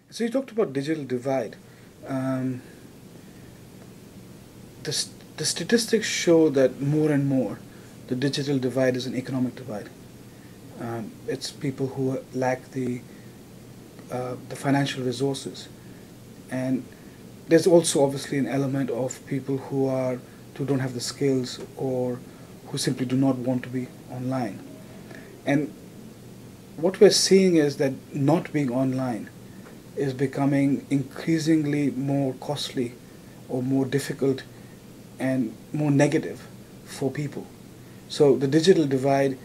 So you talked about digital divide. Um, the statistics show that more and more the digital divide is an economic divide. It's people who lack the financial resources, and there's also obviously an element of people who don't have the skills or who simply do not want to be online. And what we're seeing is that not being online is becoming increasingly more costly or more difficult and more negative for people. So the digital divide,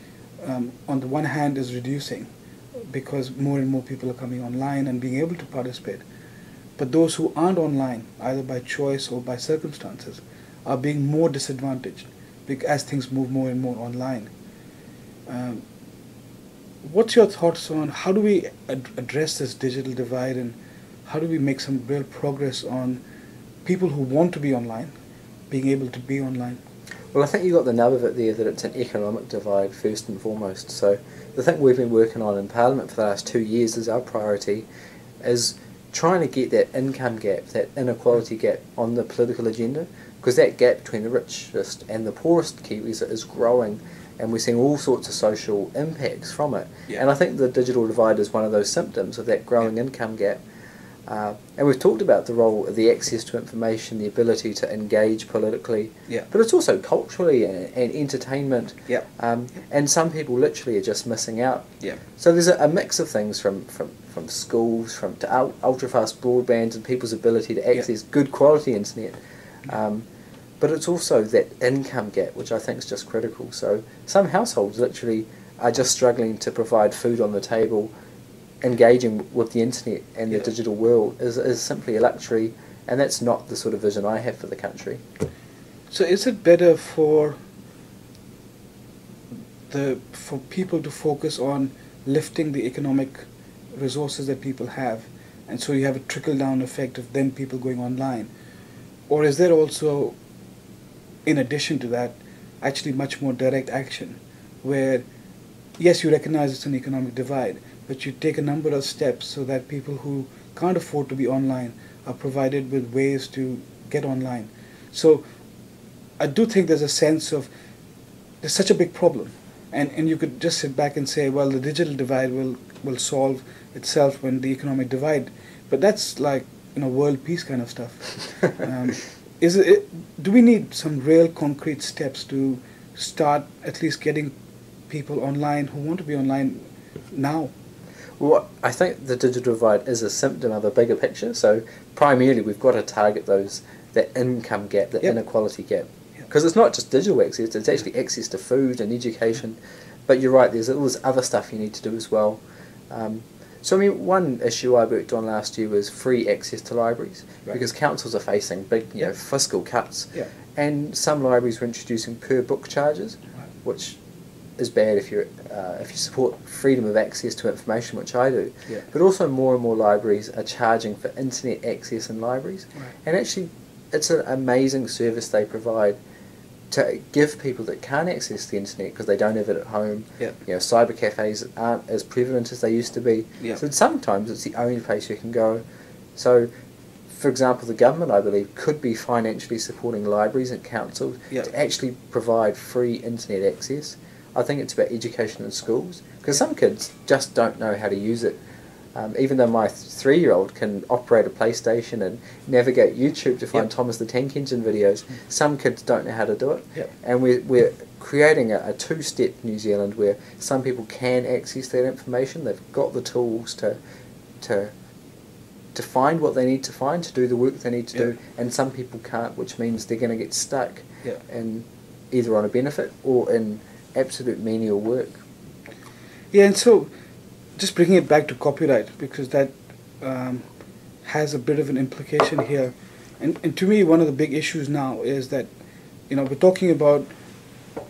on the one hand, is reducing because more and more people are coming online and being able to participate. But those who aren't online, either by choice or by circumstances, are being more disadvantaged as things move more and more online. Um, what's your thoughts on how do we address this digital divide, and how do we make some real progress on people who want to be online being able to be online? Well, I think you got the nub of it there, that it's an economic divide first and foremost. So the thing we've been working on in Parliament for the last 2 years is our priority is trying to get that income gap, that inequality gap on the political agenda, because that gap between the richest and the poorest Kiwis is growing, and we're seeing all sorts of social impacts from it. Yeah. And I think the digital divide is one of those symptoms of that growing income gap. And we've talked about the role of the access to information, the ability to engage politically, Yeah. but it's also culturally and entertainment. Yeah. And some people literally are just missing out. Yeah. So there's a mix of things from schools, to ultra-fast broadband and people's ability to access good quality internet. But it's also that income gap, which I think is just critical. So some households literally are just struggling to provide food on the table. Engaging with the internet and the digital world is simply a luxury, and that's not the sort of vision I have for the country. So is it better for people to focus on lifting the economic resources that people have, and so you have a trickle down effect of then people going online, or is there also, in addition to that, actually much more direct action where yes, you recognize it's an economic divide, but you take a number of steps so that people who can't afford to be online are provided with ways to get online? So I do think there's a sense of there's such a big problem, and you could just sit back and say, well, the digital divide will solve itself when the economic divide, but that's like world peace kind of stuff. Do we need some real concrete steps to start at least getting people online who want to be online now? Well, I think the digital divide is a symptom of a bigger picture. So primarily we've got to target that income gap, that inequality gap. Because it's not just digital access, it's actually access to food and education. But you're right, there's all this other stuff you need to do as well. So I mean, one issue I worked on last year was free access to libraries, because councils are facing big fiscal cuts. And some libraries were introducing per book charges, which is bad if you support freedom of access to information, which I do. But also more and more libraries are charging for internet access in libraries, and actually it's an amazing service they provide to give people that can't access the internet because they don't have it at home. Cyber cafes aren't as prevalent as they used to be, so sometimes it's the only place you can go. So for example, the government, I believe, could be financially supporting libraries and councils to actually provide free internet access. I think it's about education in schools, because some kids just don't know how to use it. Even though my 3-year-old can operate a PlayStation and navigate YouTube to find Thomas the Tank Engine videos, some kids don't know how to do it. And we're creating a two-step New Zealand where some people can access that information. They've got the tools to find what they need to find, to do the work they need to do, and some people can't, which means they're going to get stuck in either on a benefit or in absolute menial work. And so just bringing it back to copyright, because that has a bit of an implication here, and to me one of the big issues now is that we're talking about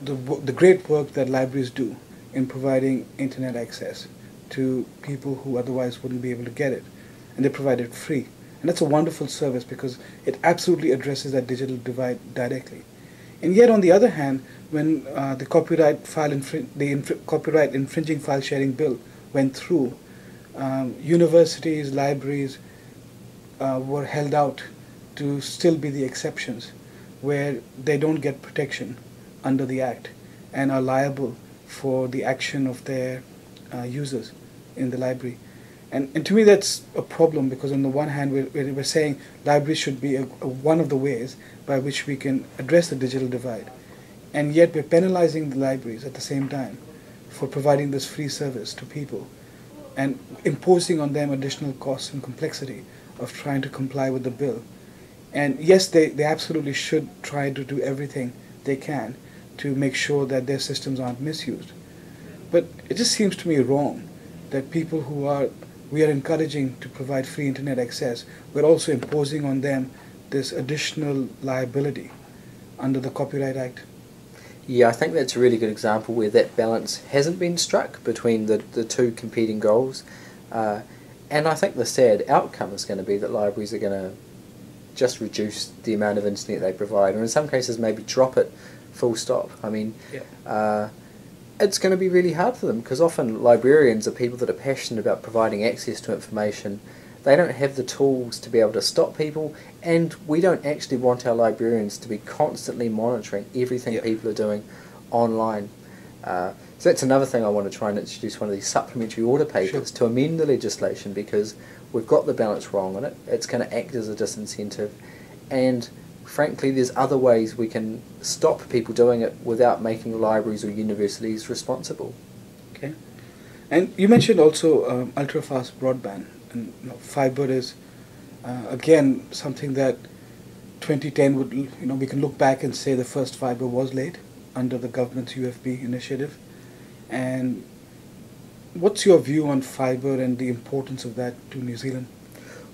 the great work that libraries do in providing internet access to people who otherwise wouldn't be able to get it, and they provide it free, and that's a wonderful service because it absolutely addresses that digital divide directly. And yet, on the other hand, when the copyright infringing file sharing bill went through, Universities, libraries were held out to still be the exceptions, where they don't get protection under the Act and are liable for the action of their users in the library. And to me that's a problem, because on the one hand we're saying libraries should be one of the ways by which we can address the digital divide, and yet we're penalizing the libraries at the same time for providing this free service to people and imposing on them additional costs and complexity of trying to comply with the bill. And yes, they absolutely should try to do everything they can to make sure that their systems aren't misused. But it just seems to me wrong that people we are encouraging to provide free internet access, we're also imposing on them this additional liability under the Copyright Act. Yeah, I think that's a really good example where that balance hasn't been struck between the two competing goals. And I think the sad outcome is going to be that libraries are going to just reduce the amount of internet they provide, or in some cases maybe drop it full stop. I mean, it's going to be really hard for them, because often librarians are people that are passionate about providing access to information. They don't have the tools to be able to stop people, and we don't actually want our librarians to be constantly monitoring everything people are doing online. So that's another thing I want to try and introduce, one of these supplementary order papers to amend the legislation, because we've got the balance wrong in it. It's going to act as a disincentive, and frankly there's other ways we can stop people doing it without making libraries or universities responsible. Okay. And you mentioned also ultra-fast broadband, and fiber is again something that 2010 would, we can look back and say the first fiber was laid under the government's UFB initiative. And what's your view on fiber and the importance of that to New Zealand?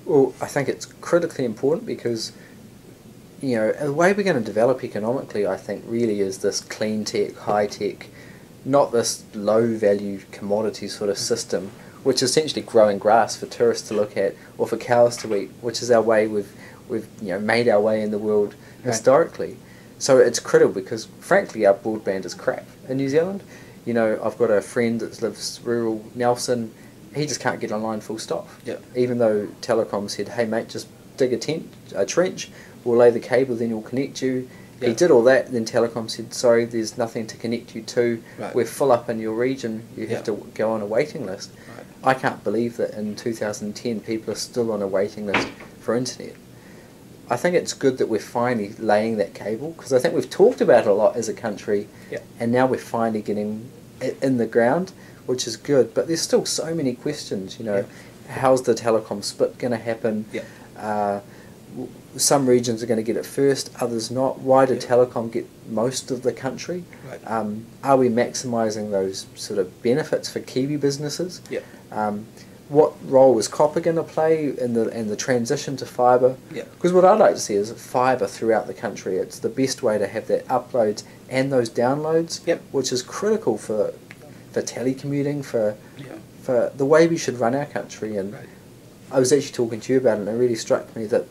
Well, I think it's critically important, because the way we're going to develop economically, I think, really is this clean tech, high tech, not this low value commodity sort of system, which is essentially growing grass for tourists to look at or for cows to eat, which is our way we've made our way in the world historically. So it's critical, because frankly our broadband is crap in New Zealand. I've got a friend that lives rural Nelson. He just can't get online full stop. Even though Telecom said, hey mate, just dig a trench, we'll lay the cable, then we'll connect you. He did all that, then Telecom said, sorry, there's nothing to connect you to. We're full up in your region, you have to go on a waiting list. I can't believe that in 2010 people are still on a waiting list for internet. I think it's good that we're finally laying that cable, because I think we've talked about it a lot as a country, and now we're finally getting it in the ground, which is good. But there's still so many questions, how's the telecom split going to happen? Some regions are going to get it first, others not. Why did Telecom get most of the country? Are we maximising those sort of benefits for Kiwi businesses? What role is copper going to play in the transition to fibre? Because what I'd like to see is fibre throughout the country. It's the best way to have that uploads and those downloads, which is critical for telecommuting, for the way we should run our country. And I was actually talking to you about it, and it really struck me that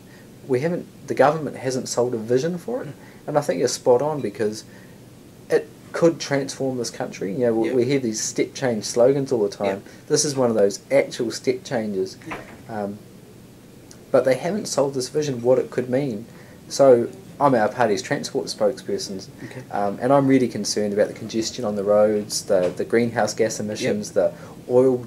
the government hasn't sold a vision for it, and I think you're spot on, because it could transform this country. We hear these step change slogans all the time. This is one of those actual step changes, but they haven't sold this vision, what it could mean. So I'm our party's transport spokesperson, and I'm really concerned about the congestion on the roads, the greenhouse gas emissions, the oil.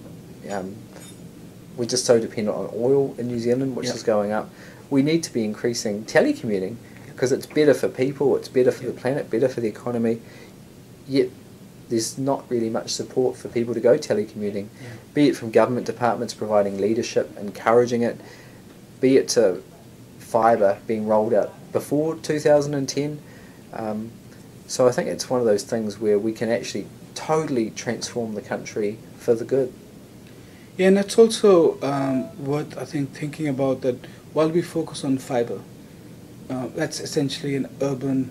We're just so dependent on oil in New Zealand, which is going up. We need to be increasing telecommuting, because it's better for people, it's better for the planet, better for the economy. Yet there's not really much support for people to go telecommuting, be it from government departments providing leadership, encouraging it, be it to fibre being rolled out before 2010. So I think it's one of those things where we can actually totally transform the country for the good. Yeah, and it's also worth, I think, thinking about that while we focus on fibre, that's essentially an urban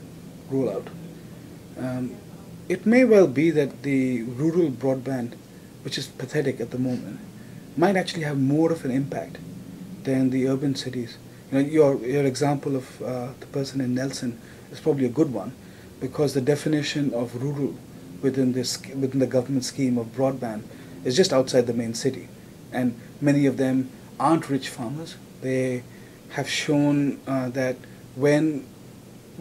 rollout. It may well be that the rural broadband, which is pathetic at the moment, might actually have more of an impact than the urban cities. Your example of the person in Nelson is probably a good one, because the definition of rural within the government scheme of broadband is just outside the main city. and many of them aren't rich farmers. They have shown that when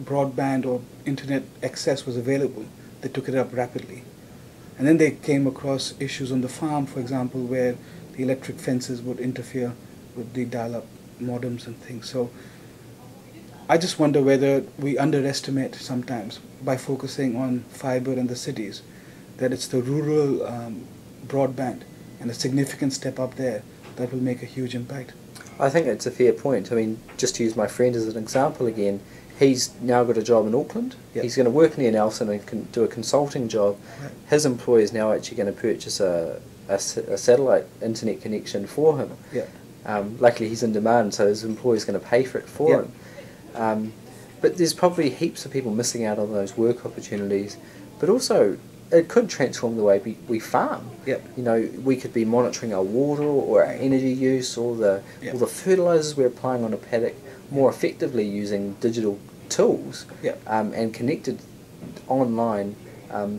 broadband or internet access was available, they took it up rapidly. And then they came across issues on the farm, for example, where the electric fences would interfere with the dial-up modems and things. So I just wonder whether we underestimate sometimes by focusing on fiber in the cities, that it's the rural broadband and a significant step up there that will make a huge impact. I think it's a fair point. I mean, just to use my friend as an example again, he's now got a job in Auckland. Yep. He's going to work near Nelson and can do a consulting job. Right. His employer is now actually going to purchase a satellite internet connection for him. Yeah. Luckily, he's in demand, so his employer's going to pay for it for him. But there's probably heaps of people missing out on those work opportunities. But also, it could transform the way we farm. Yep. You know, we could be monitoring our water or our energy use or the fertilizers we're applying on a paddock more effectively using digital tools and connected online.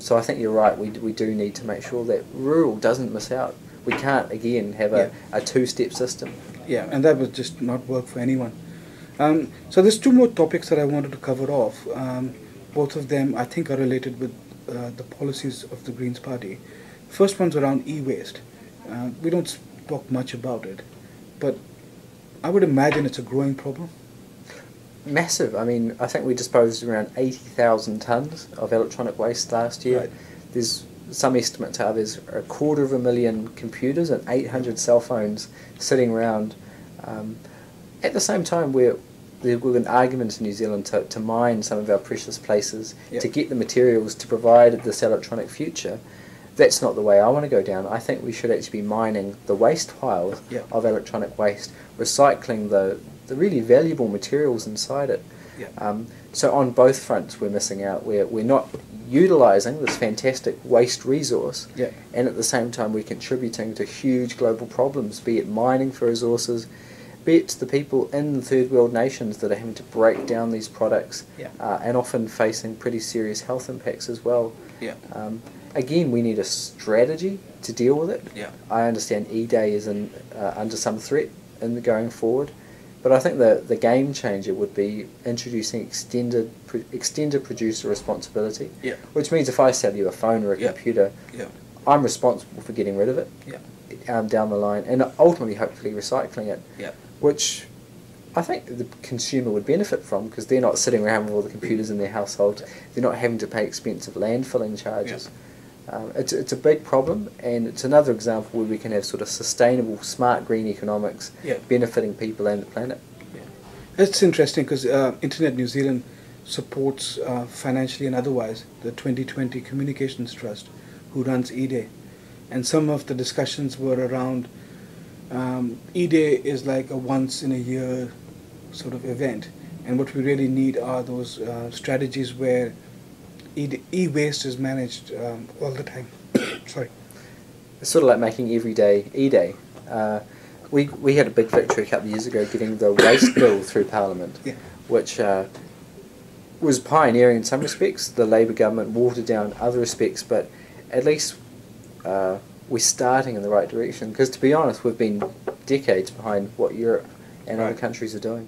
So I think you're right. We do need to make sure that rural doesn't miss out. We can't again have a two-step system. Yeah, and that would just not work for anyone. So there's two more topics that I wanted to cover off. Both of them I think are related with the policies of the Greens Party. First one's around e-waste. We don't talk much about it, but I would imagine it's a growing problem. Massive. I mean, I think we disposed around 80,000 tonnes of electronic waste last year. Right. There's some estimates are there's 250,000 computers and 800 cell phones sitting around. At the same time, we've an argument in New Zealand to mine some of our precious places to get the materials to provide this electronic future. That's not the way I want to go down. I think we should actually be mining the waste piles of electronic waste, recycling the really valuable materials inside it. So on both fronts we're missing out. We're not utilising this fantastic waste resource, and at the same time we're contributing to huge global problems, be it mining for resources, be it the people in the third world nations that are having to break down these products and often facing pretty serious health impacts as well. Again, we need a strategy to deal with it. I understand Edai is under some threat in the going forward, but I think the game changer would be introducing extended producer responsibility, which means if I sell you a phone or a computer, I'm responsible for getting rid of it down the line, and ultimately hopefully recycling it, which I think the consumer would benefit from, because they're not sitting around with all the computers in their household, they're not having to pay expensive landfilling charges. It's a big problem, and it's another example where we can have sort of sustainable, smart green economics benefiting people and the planet. It's interesting because Internet New Zealand supports financially and otherwise the 2020 Communications Trust, who runs Edai, and some of the discussions were around Edai is like a once in a year sort of event, and what we really need are those strategies where e-waste is managed all the time. Sorry. It's sort of like making everyday Edai. We had a big victory a couple of years ago getting the waste bill through Parliament, which was pioneering in some respects. The Labour government watered down other respects, but at least we're starting in the right direction, because to be honest, we've been decades behind what Europe and other countries are doing.